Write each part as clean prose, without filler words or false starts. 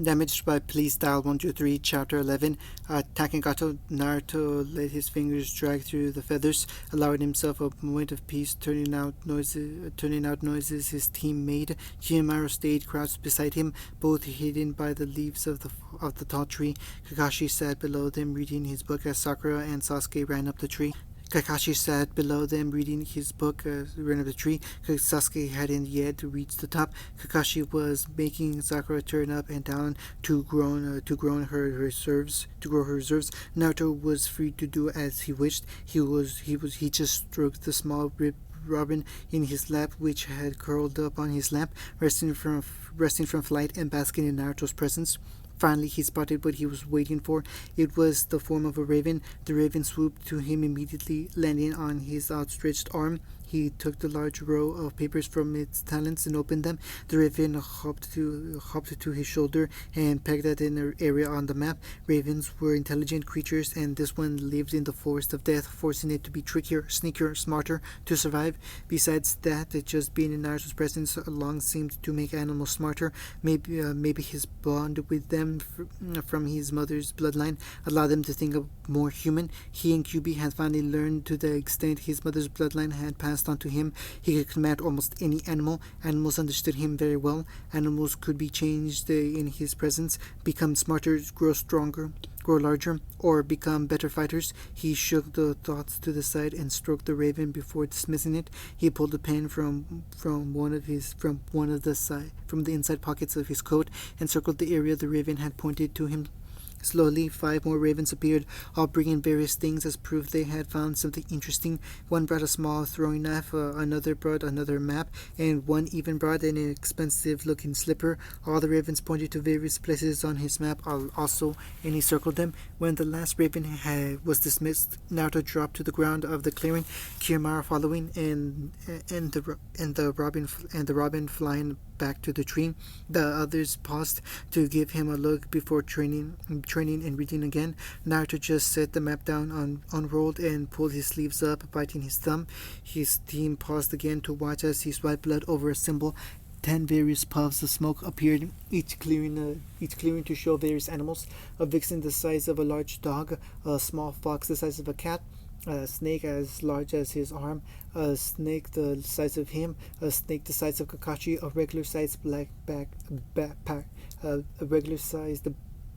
Damaged by Police Dial 123, Chapter 11. Takengato Naruto let his fingers drag through the feathers, allowing himself a moment of peace, turning out noises his team made. Chiyomaru stayed crouched beside him, both hidden by the leaves of the tall tree. Kakashi sat below them, reading his book as Sakura and Sasuke ran up the tree. Kakashi sat below them reading his book, ran up the tree. Sasuke hadn't yet reached the top. Kakashi was making Sakura turn up and down to grow her reserves. Naruto was free to do as he wished. He just stroked the small ribbed robin in his lap, which had curled up on his lap, resting from flight and basking in Naruto's presence. Finally, he spotted what he was waiting for. It was the form of a raven. The raven swooped to him immediately, landing on his outstretched arm. He took the large row of papers from its talons and opened them. The raven hopped to his shoulder and pegged at an area on the map. Ravens were intelligent creatures, and this one lived in the forest of death, forcing it to be trickier, sneakier, smarter to survive. Besides that, just being in Naruto's presence along seemed to make animals smarter. Maybe his bond with them from his mother's bloodline allowed them to think of more human. He and Kyubi had finally learned to the extent his mother's bloodline had passed on to him. He could command almost any animal. Animals understood him very well. Animals could be changed in his presence, become smarter, grow stronger, grow larger, or become better fighters. He shook the thoughts to the side and stroked the raven before dismissing it. He pulled a pen from the inside pockets of his coat and circled the area the raven had pointed to him. Slowly, 5 more ravens appeared, all bringing various things as proof they had found something interesting. One brought a small throwing knife, another brought another map, and one even brought an expensive-looking slipper. All the ravens pointed to various places on his map also, and he circled them. When the last raven was dismissed, Naruto dropped to the ground of the clearing, Kiyomaru following, and the robin flying back to the tree. The others paused to give him a look before training and reading again. Naruto just set the map down, unrolled, and pulled his sleeves up, biting his thumb. His team paused again to watch as he swiped blood over a symbol. 10 various puffs of smoke appeared, each clearing to show various animals: a vixen the size of a large dog, a small fox the size of a cat, a snake as large as his arm, a snake the size of him, a snake the size of Kakashi, a regular-sized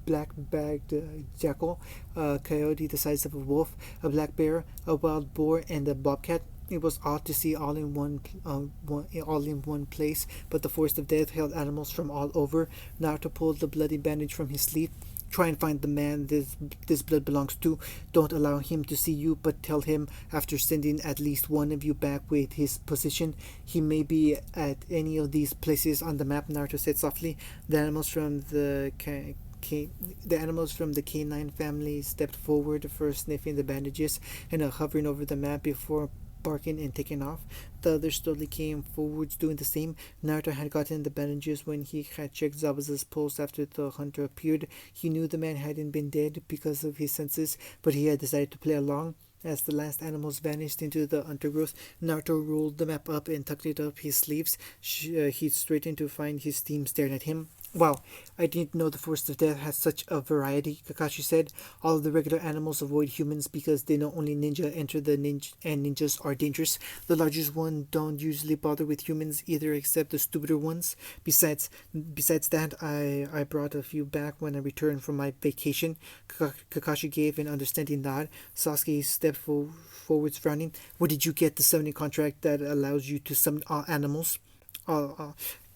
black-bagged jackal, a coyote the size of a wolf, a black bear, a wild boar, and a bobcat. It was odd to see all in one place, but the forest of death held animals from all over. Naruto pulled the bloody bandage from his sleeve. Try and find the man this blood belongs to. Don't allow him to see you, but tell him, after sending at least one of you back with his position, he may be at any of these places on the map, Naruto said softly. The animals from the canine family stepped forward, first sniffing the bandages and hovering over the map before barking and taking off. The others slowly came forwards, doing the same. Naruto had gotten the bandages when he had checked Zabuza's pulse after the hunter appeared. He knew the man hadn't been dead because of his senses, but he had decided to play along. As the last animals vanished into the undergrowth, Naruto rolled the map up and tucked it up his sleeves. He straightened to find his team staring at him. "Wow, I didn't know the forest of death had such a variety," Kakashi said. "All of the regular animals avoid humans because they know only ninja enter and ninjas are dangerous. The largest ones don't usually bother with humans either, except the stupider ones. Besides that, I brought a few back when I returned from my vacation." Kakashi gave an understanding nod. Sasuke stepped forwards, frowning. "Where did you get the summoning contract that allows you to summon all animals?"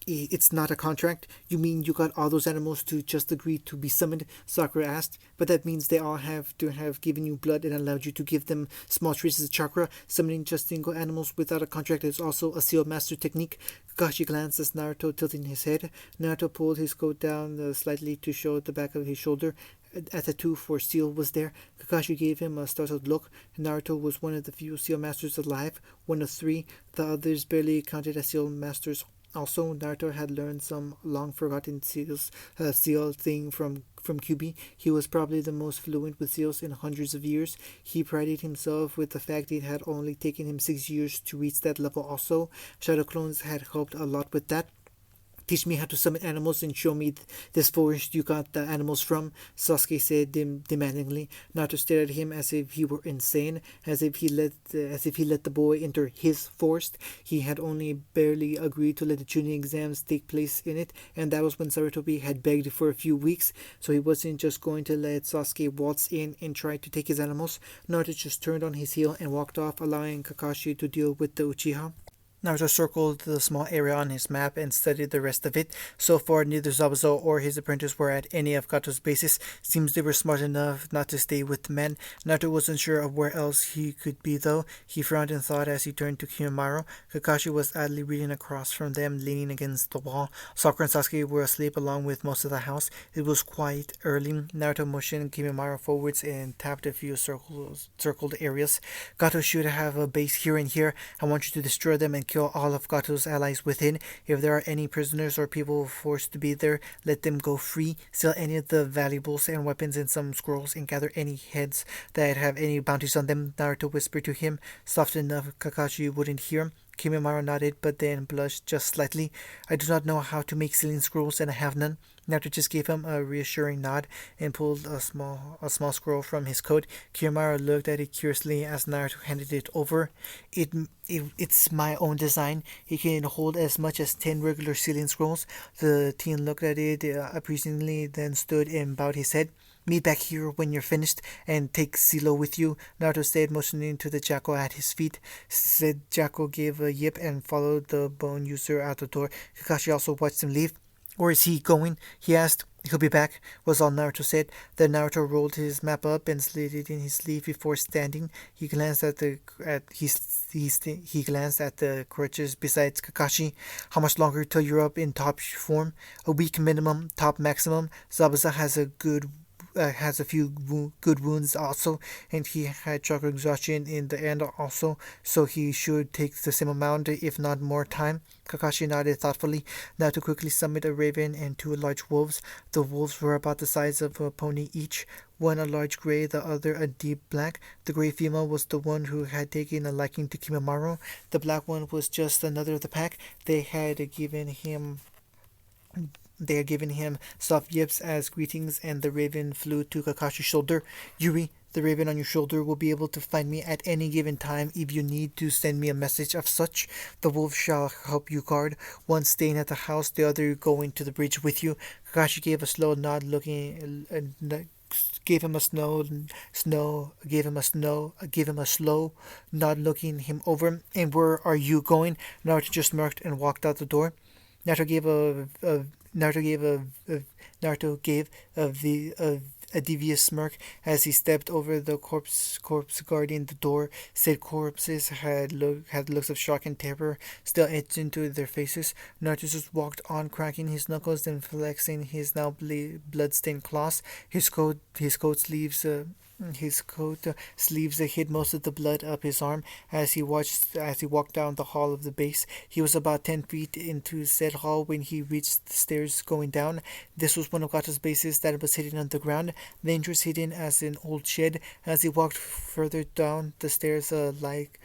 "It's not a contract. You mean you got all those animals to just agree to be summoned?" Sakura asked. "But that means they all have to have given you blood and allowed you to give them small traces of chakra. Summoning just single animals without a contract is also a sealed master technique." Kakashi glanced at Naruto, tilting his head. Naruto pulled his coat down slightly to show the back of his shoulder. A tattoo for seal was there. Kakashi gave him a startled look. Naruto was one of the few seal masters alive, one of 3. The others barely counted as seal masters. Also, Naruto had learned some long-forgotten seal thing from Kyubi. He was probably the most fluent with seals in hundreds of years. He prided himself with the fact it had only taken him 6 years to reach that level also. Shadow clones had helped a lot with that. Teach me how to summon animals and show me this forest you got the animals from, Sasuke said demandingly. Naruto stared at him as if he were insane, as if he let the boy enter his forest. He had only barely agreed to let the tuning exams take place in it, and that was when Sarutobi had begged for a few weeks, so he wasn't just going to let Sasuke waltz in and try to take his animals. Naruto just turned on his heel and walked off, allowing Kakashi to deal with the Uchiha. Naruto circled the small area on his map and studied the rest of it. So far, neither Zabuza or his apprentice were at any of Kato's bases. Seems they were smart enough not to stay with the men. Naruto wasn't sure of where else he could be, though. He frowned in thought as he turned to Kimimaro. Kakashi was idly reading across from them, leaning against the wall. Sakura and Sasuke were asleep along with most of the house. It was quite early. Naruto motioned Kimimaro forwards and tapped a few circled areas. Kato should have a base here and here. I want you to destroy them and kill all of Gato's allies within. If there are any prisoners or people forced to be there, let them go free. Steal any of the valuables and weapons and some scrolls and gather any heads that have any bounties on them, Naruto whispered to him, soft enough Kakashi wouldn't hear. Kimimaro nodded, but then blushed just slightly. I do not know how to make sealing scrolls, and I have none. Naruto just gave him a reassuring nod and pulled a small scroll from his coat. Kimimaro looked at it curiously as Naruto handed it over. It's my own design. It can hold as much as 10 regular sealing scrolls. The teen looked at it appreciatively, then stood and bowed his head. Meet back here when you're finished, and take Silo with you, Naruto said, motioning to the jackal at his feet. Said jackal gave a yip and followed the bone user out the door. Kakashi also watched him leave. Where is he going? He asked. He'll be back, was all Naruto said. Then Naruto rolled his map up and slid it in his sleeve before standing. He glanced at the crutches besides Kakashi. How much longer till you're up in top form? A week minimum, top maximum. Zabuza has a few good wounds also, and he had chakra exhaustion in the end also, so he should take the same amount, if not more time. Kakashi nodded thoughtfully. Naruto quickly summoned a raven and two large wolves. The wolves were about the size of a pony each, one a large gray, the other a deep black. The gray female was the one who had taken a liking to Kimimaro. The black one was just another of the pack. They had given him soft yips as greetings, and the raven flew to Kakashi's shoulder. Yuri, the raven on your shoulder will be able to find me at any given time if you need to send me a message of such. The wolf shall help you guard, one staying at the house, the other going to the bridge with you. Kakashi gave a slow nod, gave him a slow nod, looking him over. And where are you going? Naruto just smirked and walked out the door. Naruto gave a devious smirk as he stepped over the corpse guarding the door. Said corpses had looks of shock and terror still etched into their faces. Naruto just walked on, cracking his knuckles and flexing his now blood-stained claws. His coat sleeves hid most of the blood up his arm as he walked down the hall of the base. He was about 10 feet into said hall when he reached the stairs going down. This was one of Gato's bases that was hidden underground, the entrance hidden as an old shed. As he walked further down the stairs, a light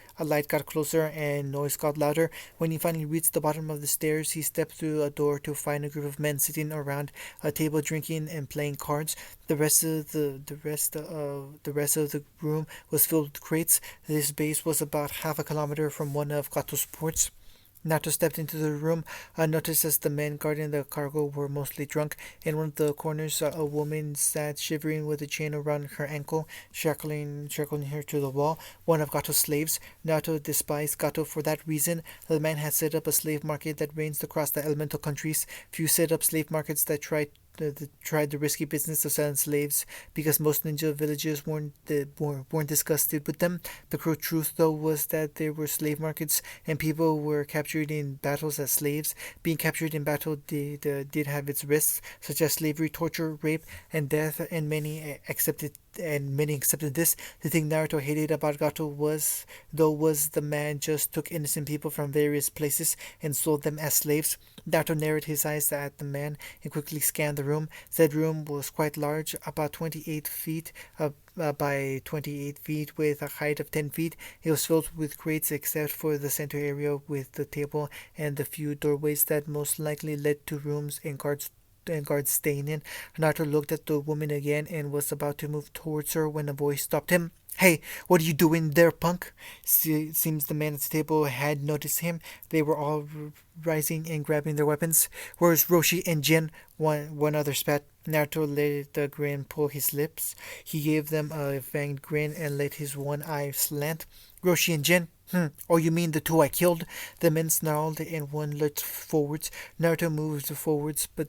got closer and noise got louder. When he finally reached the bottom of the stairs, he stepped through a door to find a group of men sitting around a table drinking and playing cards. The rest of the room was filled with crates. This base was about half a kilometer from one of Kato's ports. Naruto stepped into the room, noticed as the men guarding the cargo were mostly drunk. In one of the corners, a woman sat shivering with a chain around her ankle, shackling her to the wall, one of Gato's slaves. Naruto despised Gato for that reason. The man had set up a slave market that ranged across the elemental countries. Few set up slave markets that tried the risky business of selling slaves because most ninja villages weren't disgusted with them. The cruel truth, though, was that there were slave markets and people were captured in battles as slaves. Being captured in battle did have its risks, such as slavery, torture, rape, and death, and many accepted many accepted this. The thing Naruto hated about Gato was the man just took innocent people from various places and sold them as slaves. Naruto narrowed his eyes at the man and quickly scanned the room. Said room was quite large, about 28 feet by 28 feet with a height of 10 feet. It was filled with crates except for the center area with the table and the few doorways that most likely led to rooms and guards staying in. Naruto looked at the woman again and was about to move towards her when a voice stopped him. Hey, what are you doing there, punk? Seems the man at the table had noticed him. They were all rising and grabbing their weapons. Where's Roshi and Jin? One other spat. Naruto let the grin pull his lips. He gave them a fanged grin and let his one eye slant. Roshi and Jin? Oh, you mean the two I killed? The men snarled and one lurched forwards. Naruto moved forwards, but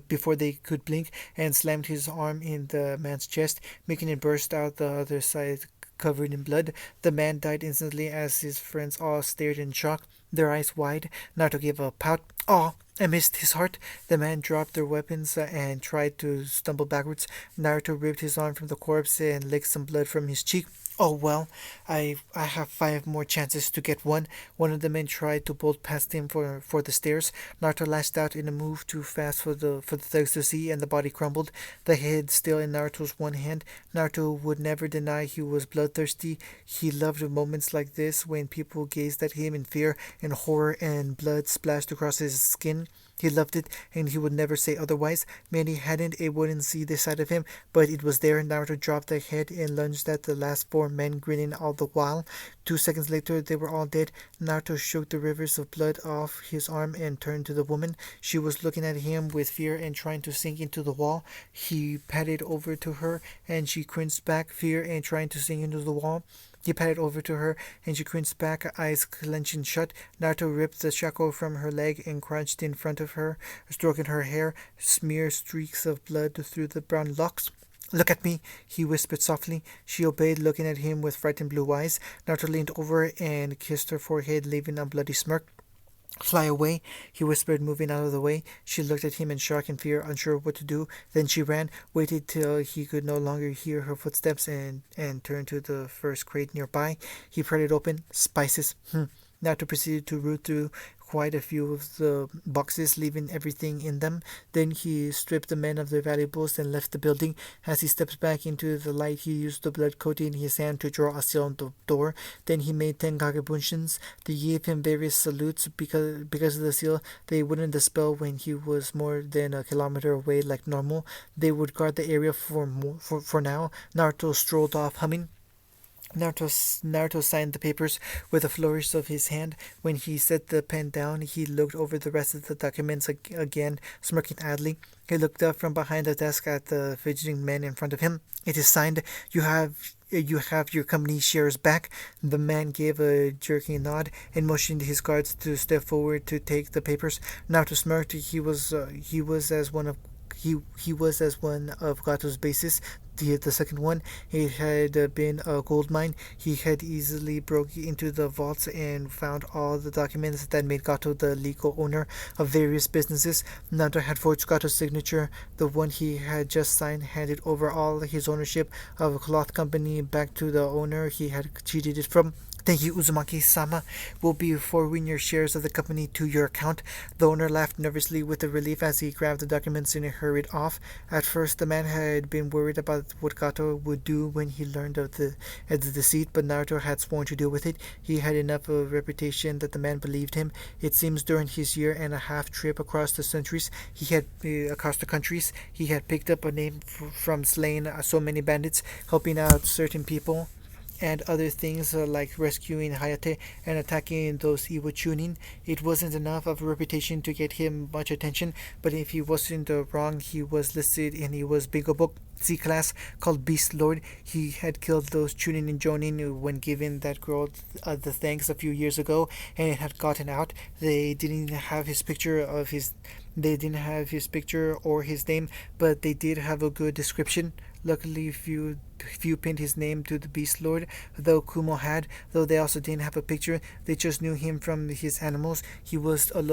before they could blink, and slammed his arm in the man's chest, making it burst out the other side covered in blood. The man died instantly as his friends all stared in shock, their eyes wide. Naruto gave a pout. Oh, I missed his heart. The man dropped their weapons and tried to stumble backwards. Naruto ripped his arm from the corpse and licked some blood from his cheek. Oh well, I have 5 more chances to get one. One of the men tried to bolt past him for the stairs. Naruto lashed out in a move too fast for the thugs to see, and the body crumbled, the head still in Naruto's one hand. Naruto would never deny he was bloodthirsty. He loved moments like this when people gazed at him in fear and horror and blood splashed across his skin. He loved it, and he would never say otherwise. Many hadn't, it wouldn't see this side of him, but it was there. Naruto dropped the head and lunged at the last 4 men, grinning all the while. 2 seconds later, they were all dead. Naruto shook the rivers of blood off his arm and turned to the woman. She was looking at him with fear and trying to sink into the wall. He patted over to her, and she cringed back, fear and trying to sink into the wall. He patted over to her, and she cringed back, eyes clenching shut. Naruto ripped the shackle from her leg and crouched in front of her, stroking her hair, smeared streaks of blood through the brown locks. Look at me, he whispered softly. She obeyed, looking at him with frightened blue eyes. Naruto leaned over and kissed her forehead, leaving a bloody smirk. Fly away, he whispered, moving out of the way. She looked at him in shock and fear, unsure what to do. Then she ran, waited till he could no longer hear her footsteps, and turned to the first crate nearby. He pried it open. Spices. Naruto proceeded to root through quite a few of the boxes, leaving everything in them. Then he stripped the men of their valuables and left the building. As he stepped back into the light, he used the blood coating in his hand to draw a seal on the door. Then he made 10 Kagebunshin. They gave him various salutes. Because of the seal, they wouldn't dispel when he was more than a kilometer away like normal. They would guard the area for now. Naruto strolled off, humming. Naruto signed the papers with a flourish of his hand. When he set the pen down, he looked over the rest of the documents again, smirking idly. He looked up from behind the desk at the fidgeting man in front of him. It is signed. You have your company shares back. The man gave a jerky nod and motioned his guards to step forward to take the papers. Naruto smirked. He was as one of Gato's bases. The second one, it had been a gold mine. He had easily broke into the vaults and found all the documents that made Gato the legal owner of various businesses. Naruto had forged Gato's signature. The one he had just signed handed over all his ownership of a cloth company back to the owner he had cheated it from. Thank you, Uzumaki-sama. We'll be forwarding your shares of the company to your account. The owner laughed nervously with relief as he grabbed the documents and hurried off. At first, the man had been worried about what Gato would do when he learned of the deceit, but Naruto had sworn to deal with it. He had enough of a reputation that the man believed him. It seems during his 1.5-year trip across the countries, he had picked up a name from slaying so many bandits, helping out certain people, and other things like rescuing Hayate and attacking those Iwo Chunin. It wasn't enough of a reputation to get him much attention, but if he wasn't wrong, he was listed in Iwo's bingo book, C-class, called Beast Lord. He had killed those Chunin and Jonin when giving that girl the thanks a few years ago, and it had gotten out. They didn't have his picture of his They didn't have his picture or his name, but they did have a good description. Luckily, few pinned his name to the Beast Lord, though Kumo had. Though they also didn't have a picture, they just knew him from his animals. He was a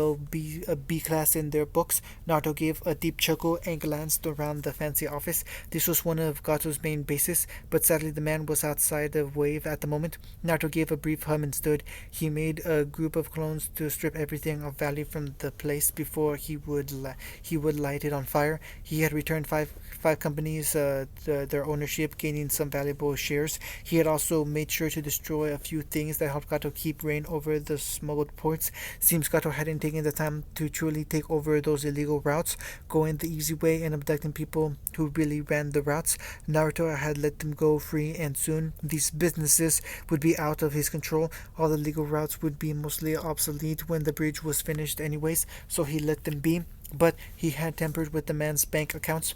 B class in their books. Naruto gave a deep chuckle and glanced around the fancy office. This was one of Gato's main bases, but sadly the man was outside of Wave at the moment. Naruto gave a brief hum and stood. He made a group of clones to strip everything of value from the place before he would light it on fire. He had returned five companies their ownership, gaining some valuable shares. He had also made sure to destroy a few things that helped Gato keep reign over the smuggled ports. Seems Gato hadn't taken the time to truly take over those illegal routes, going the easy way and abducting people who really ran the routes. Naruto had let them go free, and soon these businesses would be out of his control. All the legal routes would be mostly obsolete when the bridge was finished anyways, so he let them be. But he had tampered with the man's bank accounts.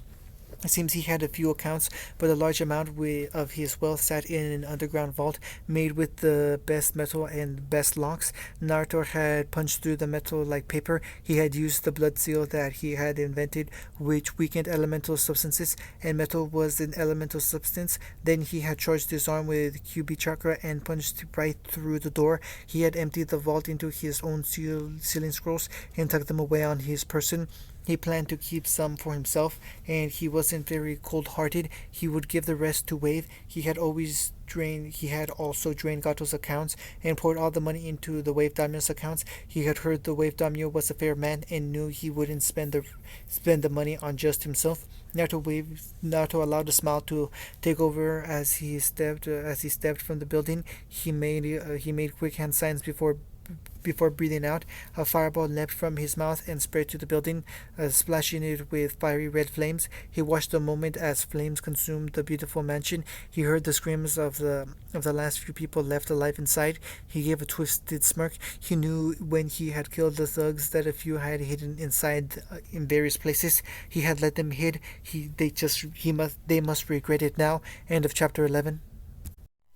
It seems he had a few accounts, but a large amount of his wealth sat in an underground vault made with the best metal and best locks. Naruto had punched through the metal like paper. He had used the blood seal that he had invented, which weakened elemental substances, and metal was an elemental substance. Then he had charged his arm with QB chakra and punched right through the door. He had emptied the vault into his own sealing scrolls and tucked them away on his person. He planned to keep some for himself, and he wasn't very cold-hearted. He would give the rest to Wave. He had also drained Gato's accounts and poured all the money into the Wave Daimyo's accounts. He had heard the Wave Daimyo was a fair man and knew he wouldn't spend the money on just himself. Naruto allowed a smile to take over as he stepped from the building. He made quick hand signs before breathing out. A fireball leapt from his mouth and spread to the building, splashing it with fiery red flames. He watched a moment as flames consumed the beautiful mansion. He heard the screams of the last few people left alive inside. He gave a twisted smirk. He knew when he had killed the thugs that a few had hidden inside in various places. He had let them hid. They must regret it now. End of chapter 11.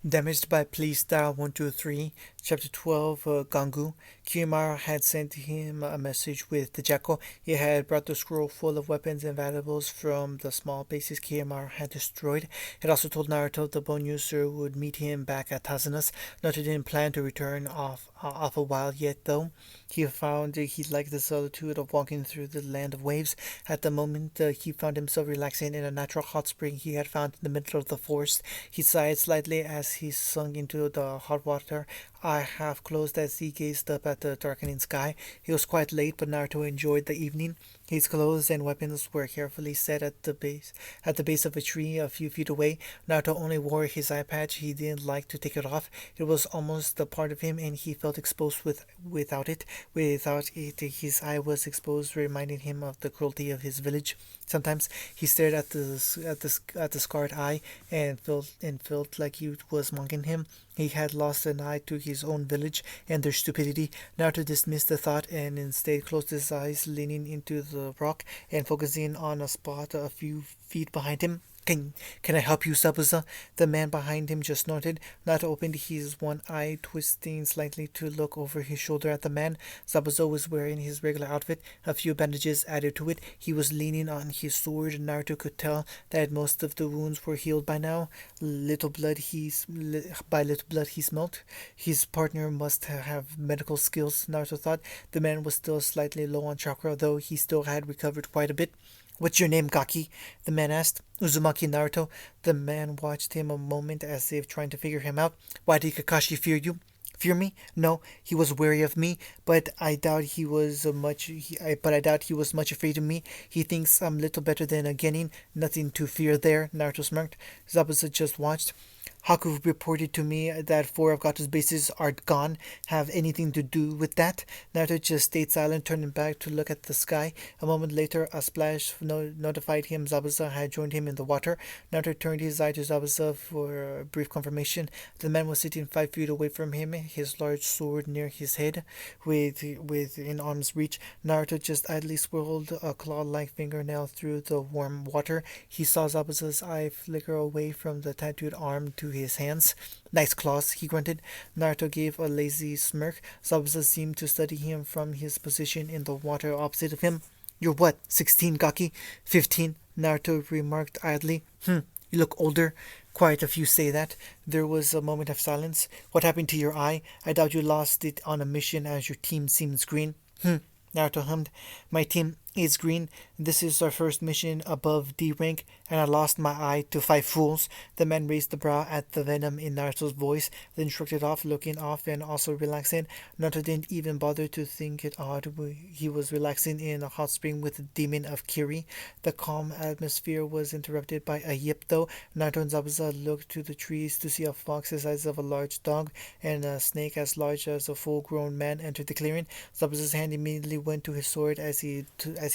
Damaged by Police Style 123, Chapter 12, Gangu. Kiyomaru had sent him a message with the jackal. He had brought the scroll full of weapons and valuables from the small bases Kiyomaru had destroyed. It also told Naruto the bone user would meet him back at Tazuna's. Naruto didn't plan to return off a while yet, though. He found he liked the solitude of walking through the land of waves. At the moment, he found himself relaxing in a natural hot spring he had found in the middle of the forest. He sighed slightly as he sunk into the hot water, eye half closed as he gazed up at the darkening sky. It was quite late, but Naruto enjoyed the evening. His clothes and weapons were carefully set at the base of a tree a few feet away. Naruto only wore his eye patch. He didn't like to take it off. It was almost a part of him, and he felt exposed without it. Without it, his eye was exposed, reminding him of the cruelty of his village. Sometimes he stared at the scarred eye and felt like he was mocking him. He had lost an eye to his own village and their stupidity. Naruto dismissed the thought and instead closed his eyes, leaning into the rock and focusing on a spot a few feet behind him. Can I help you, Zabuza? The man behind him just snorted. Naruto opened his one eye, twisting slightly to look over his shoulder at the man. Zabuza was wearing his regular outfit, a few bandages added to it. He was leaning on his sword. Naruto could tell that most of the wounds were healed by now. By little blood he smelt. His partner must have medical skills, Naruto thought. The man was still slightly low on chakra, though he still had recovered quite a bit. What's your name, Gaki? The man asked. Uzumaki Naruto. The man watched him a moment as if trying to figure him out. Why did Kakashi fear you? Fear me? No, he was wary of me, but I doubt he was much afraid of me. He thinks I'm little better than a genin. Nothing to fear there, Naruto smirked. Zabuza just watched. Haku reported to me that 4 of Gato's bases are gone. Have anything to do with that? Naruto just stayed silent, turning back to look at the sky. A moment later, a splash notified him Zabuza had joined him in the water. Naruto turned his eye to Zabuza for a brief confirmation. The man was sitting 5 feet away from him, his large sword near his head, within arm's reach. Naruto just idly swirled a claw-like fingernail through the warm water. He saw Zabuza's eye flicker away from the tattooed arm to his hands. Nice claws, he grunted. Naruto gave a lazy smirk. Zabuza seemed to study him from his position in the water opposite of him. You're what, 16, Gaki? 15, Naruto remarked idly. You look older. Quite a few say that. There was a moment of silence. What happened to your eye? I doubt you lost it on a mission as your team seems green. Naruto hummed. My team is green. This is our first mission above D rank, and I lost my eye to 5 fools. The man raised the brow at the venom in Naruto's voice, then shrugged it off, looking off and also relaxing. Naruto didn't even bother to think it odd. He was relaxing in a hot spring with the demon of Kiri. The calm atmosphere was interrupted by a yip, though. Naruto and Zabuza looked to the trees to see a fox the size of a large dog and a snake as large as a full-grown man enter the clearing. Zabuza's hand immediately went to his sword as he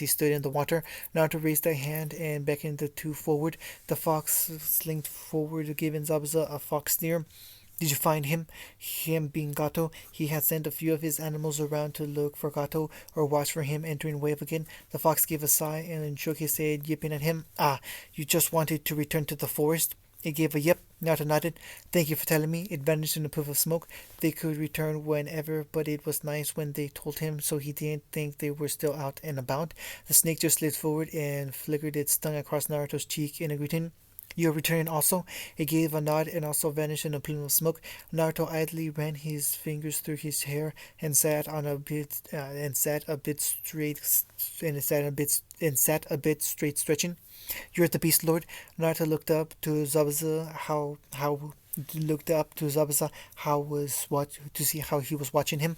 stood in the water. Naruto raised a hand and beckoned the two forward. The fox slinked forward, giving Zabuza a fox sneer. Did you find him? Him being Gato. He had sent a few of his animals around to look for Gato or watch for him entering wave again. The fox gave a sigh and shook his head, yipping at him. Ah, you just wanted to return to the forest? It gave a yip. Naruto nodded. Thank you for telling me. It vanished in a puff of smoke. They could return whenever, but it was nice when they told him, so he didn't think they were still out and about. The snake just slid forward and flickered its tongue across Naruto's cheek in a greeting. You're returning also? It gave a nod and also vanished in a plume of smoke. Naruto idly ran his fingers through his hair and sat a bit straight, stretching. You're the Beast Lord. Naruto looked up to Zabuza. To see how he was watching him.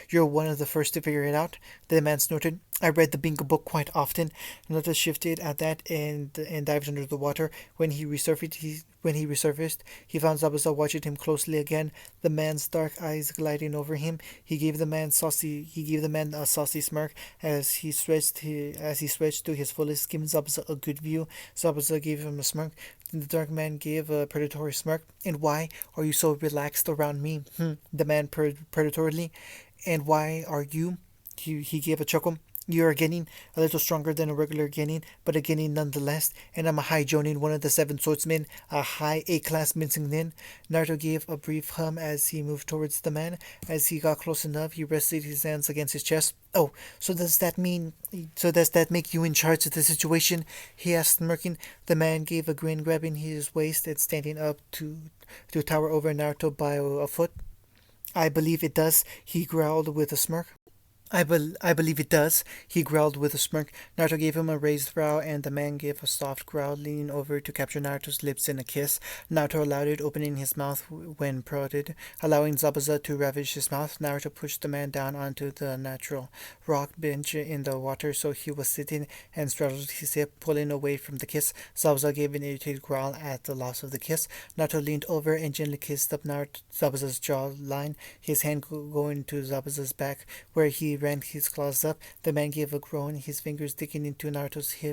You're one of the first to figure it out. The man snorted. I read the bingo book quite often. Naruto shifted at that and dived under the water. When he resurfaced, he found Zabuza watching him closely again. The man's dark eyes gliding over him. He gave the man a saucy smirk as he stretched to his fullest, giving Zabuza a good view. Zabuza gave him a smirk. The dark man gave a predatory smirk. And why are you so relaxed around me? The man predatorily. And why are you? He gave a chuckle. You are getting a little stronger than a regular Genin, but a Genin nonetheless, and I'm a high Jonin, one of the 7 swordsmen, a high A-class mincing nin. Naruto gave a brief hum as he moved towards the man. As he got close enough, he rested his hands against his chest. Oh, so does that make you in charge of the situation? He asked, smirking. The man gave a grin, grabbing his waist and standing up to tower over Naruto by a foot. I believe it does, he growled with a smirk. I believe it does, he growled with a smirk. Naruto gave him a raised brow, and the man gave a soft growl, leaning over to capture Naruto's lips in a kiss. Naruto allowed it, opening his mouth when prodded, allowing Zabuza to ravage his mouth. Naruto pushed the man down onto the natural rock bench in the water, so he was sitting, and straddled his hip, pulling away from the kiss. Zabuza gave an irritated growl at the loss of the kiss. Naruto leaned over and gently kissed up Zabuza's jawline, his hand going to Zabuza's back, where he ran his claws up. The man gave a groan, his fingers digging into Naruto's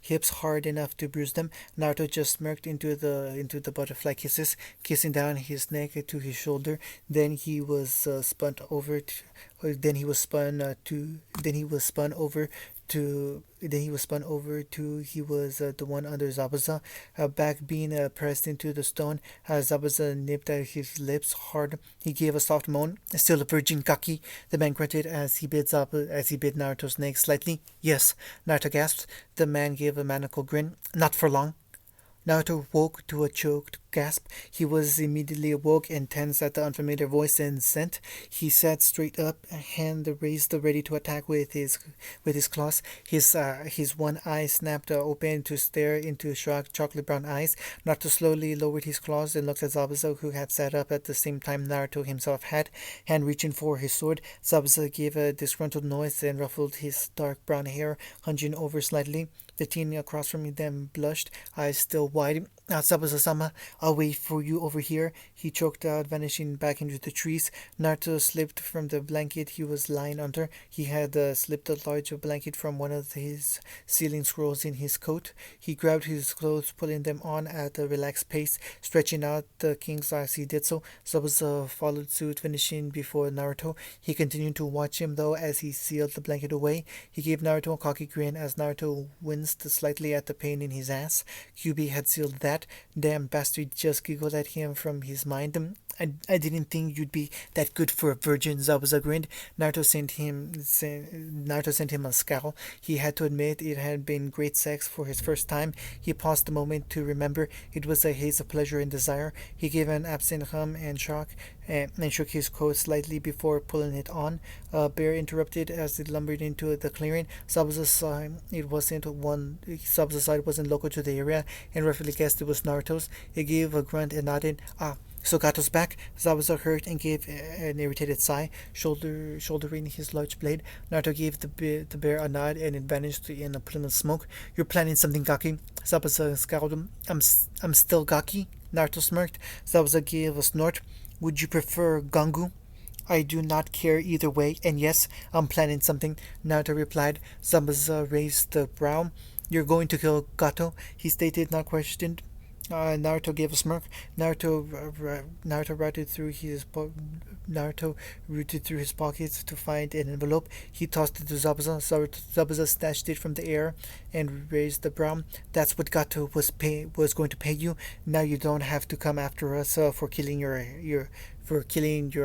hips hard enough to bruise them. Naruto just smirked into the butterfly kisses, kissing down his neck to his shoulder. Then he was spun over to he was the one under Zabuza, back being pressed into the stone. Zabuza nipped at his lips hard. He gave a soft moan. Still a virgin, Gaki, the man grunted as he bit Naruto's neck slightly. Yes, Naruto gasped. The man gave a maniacal grin. Not for long. Naruto woke to a choked gasp. He was immediately awoke and tense at the unfamiliar voice and scent. He sat straight up, a hand raised ready to attack with his claws. His one eye snapped open to stare into chocolate brown eyes. Naruto slowly lowered his claws and looked at Zabuza, who had sat up at the same time Naruto himself had, hand reaching for his sword. Zabuza gave a disgruntled noise and ruffled his dark brown hair, hunching over slightly. The teen across from them blushed, eyes still wide. Zabuza-sama, I'll wait for you over here, he choked out, vanishing back into the trees. Naruto slipped from the blanket he was lying under. He had slipped a large blanket from one of his ceiling scrolls in his coat. He grabbed his clothes, pulling them on at a relaxed pace, stretching out the kinks as he did so. Zabuza followed suit, finishing before Naruto. He continued to watch him, though, as he sealed the blanket away. He gave Naruto a cocky grin as Naruto winced slightly at the pain in his ass. Kyuubi had sealed that. Damn bastard just giggled at him from his mind. I didn't think you'd be that good for a virgin, Zabuza grinned. Naruto sent him a scowl. He had to admit it had been great sex for his first time. He paused a moment to remember it was a haze of pleasure and desire. He gave an absent hum and shock and shook his coat slightly before pulling it on. A bear interrupted as it lumbered into the clearing. Sabuza saw it wasn't local to the area and roughly guessed it was Naruto's. He gave a grunt and nodded. Ah, so Gato's back. Zabuza heard and gave an irritated sigh, shouldering his large blade. Naruto gave the bear a nod and it vanished in a plume of smoke. You're planning something, Gaki. Zabuza scowled him. I'm still Gaki. Naruto smirked. Zabuza gave a snort. Would you prefer Gangu? I do not care either way, and yes, I'm planning something, Naruto replied. Zabuza raised the brow. You're going to kill Gato, he stated, not questioned. Naruto gave a smirk. Naruto rooted through his pockets to find an envelope. He tossed it to Zabuza. Zabuza snatched it from the air and raised the brow. That's what Gato was going to pay you. Now you don't have to come after us for killing your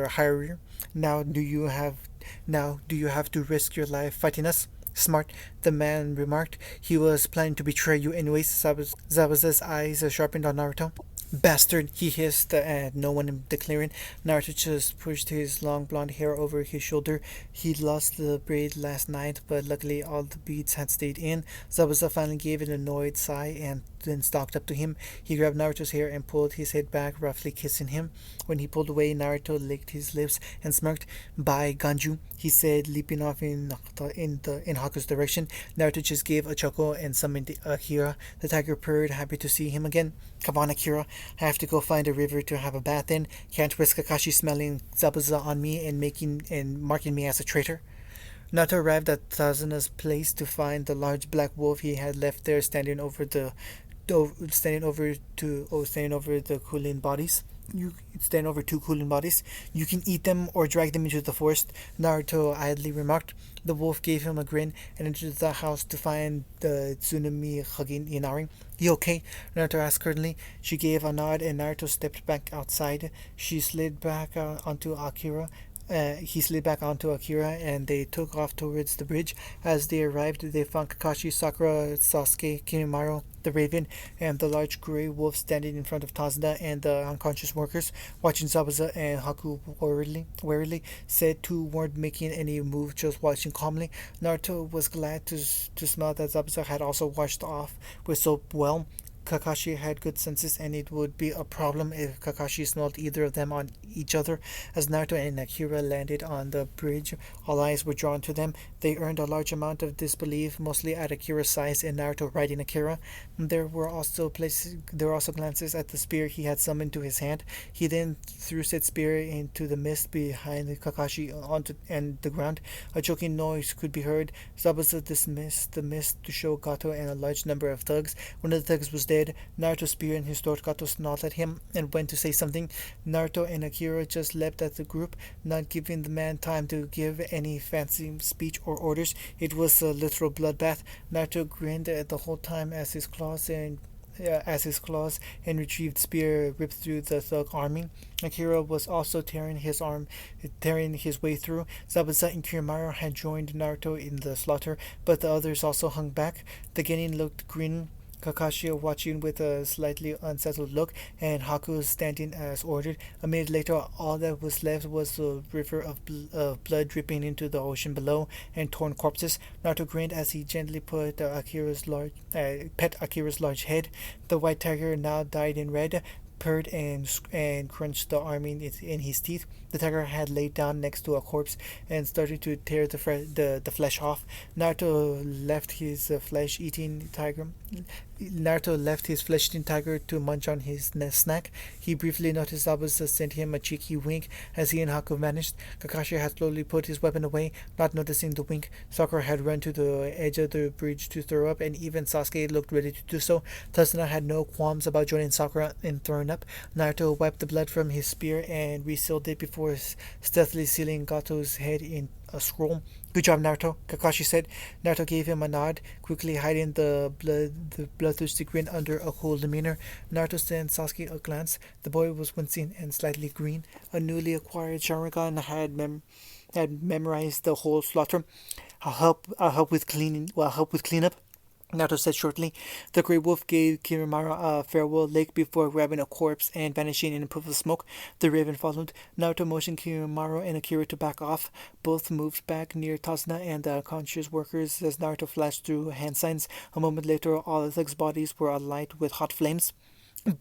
hirer. Now do you have to risk your life fighting us? Smart, the man remarked. He was planning to betray you anyways. Zabuza's eyes sharpened on Naruto. Bastard, he hissed at no one in the clearing. Naruto just pushed his long blonde hair over his shoulder. He'd lost the braid last night, but luckily all the beads had stayed in. Zabuza finally gave an annoyed sigh and then stalked up to him. He grabbed Naruto's hair and pulled his head back, roughly kissing him. When he pulled away, Naruto licked his lips and smirked. Bye, Ganju, he said, leaping off in Haku's direction. Naruto just gave a chuckle and summoned Akira. The tiger purred, happy to see him again. Come on, Akira. I have to go find a river to have a bath in. Can't risk Kakashi smelling Zabuza on me and marking me as a traitor. Naruto arrived at Tazuna's place to find the large black wolf he had left there standing over the cooling bodies. You stand over two cooling bodies. You can eat them or drag them into the forest, Naruto idly remarked. The wolf gave him a grin and entered the house to find the Tsunami hugging Inari. You okay? Naruto asked curtly. She gave a nod and Naruto stepped back outside. He slid back onto Akira and they took off towards the bridge. As they arrived, they found Kakashi, Sakura, Sasuke, Kimimaro, the Raven, and the large gray wolf standing in front of Tazuna and the unconscious workers. Watching Zabuza and Haku warily, said two weren't making any move, just watching calmly. Naruto was glad to smell that Zabuza had also washed off with soap well. Kakashi had good senses, and it would be a problem if Kakashi smelled either of them on each other. As Naruto and Akira landed on the bridge, all eyes were drawn to them. They earned a large amount of disbelief, mostly at Akira's size and Naruto riding Akira. There were also glances at the spear he had summoned to his hand. He then threw said spear into the mist behind Kakashi onto the ground. A choking noise could be heard. Zabuza dismissed the mist to show Gato and a large number of thugs. One of the thugs was dead. Naruto speared and his sword. Gato snarled at him and went to say something. Naruto and Akira just leapt at the group, not giving the man time to give any fancy speech or orders. It was a literal bloodbath. Naruto grinned at the whole time as his claws and retrieved spear ripped through the thug army. Akira was also tearing his way through. Zabuza and Kirimaro had joined Naruto in the slaughter, but the others also hung back. The Genin looked green. Kakashi watching with a slightly unsettled look, and Haku standing as ordered. A minute later, all that was left was a river of blood dripping into the ocean below and torn corpses. Naruto grinned as he gently pet Akira's large head. The white tiger, now dyed in red, purred and crunched the arm in his teeth. The tiger had laid down next to a corpse and started to tear the flesh off. Naruto left his flesh-eating tiger to munch on his snack. He briefly noticed Zabuza sent him a cheeky wink as he and Haku vanished. Kakashi had slowly put his weapon away, not noticing the wink. Sakura had run to the edge of the bridge to throw up, and even Sasuke looked ready to do so. Tazuna had no qualms about joining Sakura in throwing up. Naruto wiped the blood from his spear and resealed it before stealthily sealing Gato's head a scroll. Good job, Naruto, Kakashi said. Naruto gave him a nod, quickly hiding the bloodthirsty grin under a cool demeanor. Naruto sent Sasuke a glance. The boy was wincing and slightly green. A newly acquired Sharingan had memorized the whole slaughter. I'll help with cleaning. Well, I'll help with cleanup. Naruto said shortly. The Grey Wolf gave Kirimara a farewell lick before grabbing a corpse and vanishing in a puff of smoke. The Raven followed. Naruto motioned Kirimara and Akira to back off. Both moved back near Tazuna and the unconscious workers as Naruto flashed through hand signs. A moment later, all the thugs' bodies were alight with hot flames.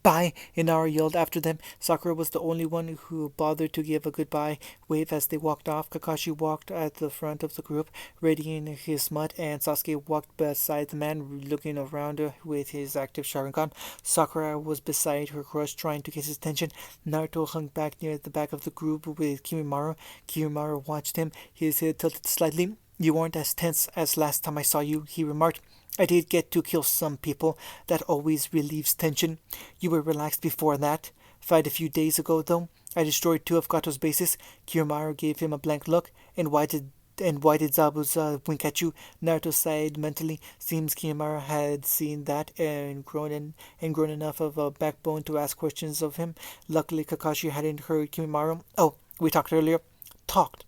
Bye! Inara yelled after them. Sakura was the only one who bothered to give a goodbye wave as they walked off. Kakashi walked at the front of the group, readying his smut, and Sasuke walked beside the man, looking around with his active Sharingan. Sakura was beside her crush, trying to get his attention. Naruto hung back near the back of the group with Kimimaro. Kimimaro watched him, his head tilted slightly. You weren't as tense as last time I saw you, he remarked. I did get to kill some people. That always relieves tension. You were relaxed before that. Fight a few days ago, though. I destroyed 2 of Gato's bases. Kiyomaru gave him a blank look. And why did Zabuza wink at you? Naruto sighed mentally. Seems Kiyomaru had seen that and grown enough of a backbone to ask questions of him. Luckily, Kakashi hadn't heard Kiyomaru. Oh, we talked earlier. Talked.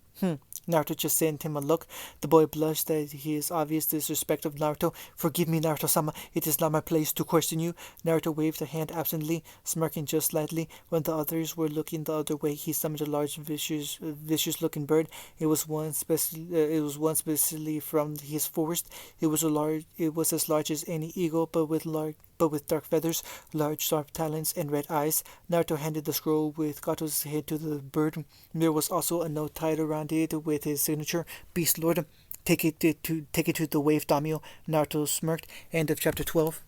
Naruto just sent him a look. The boy blushed at his obvious disrespect of Naruto. Forgive me, Naruto-sama. It is not my place to question you. Naruto waved a hand absently, smirking just slightly. When the others were looking the other way, he summoned a large, vicious-looking bird. It was one specially from his forest. It was as large as any eagle, but with dark feathers, large sharp talons, and red eyes. Naruto handed the scroll with Gato's head to the bird. There was also a note tied around it with his signature, Beast Lord. Take it to the wave, Daimyo. Naruto smirked. End of chapter 12.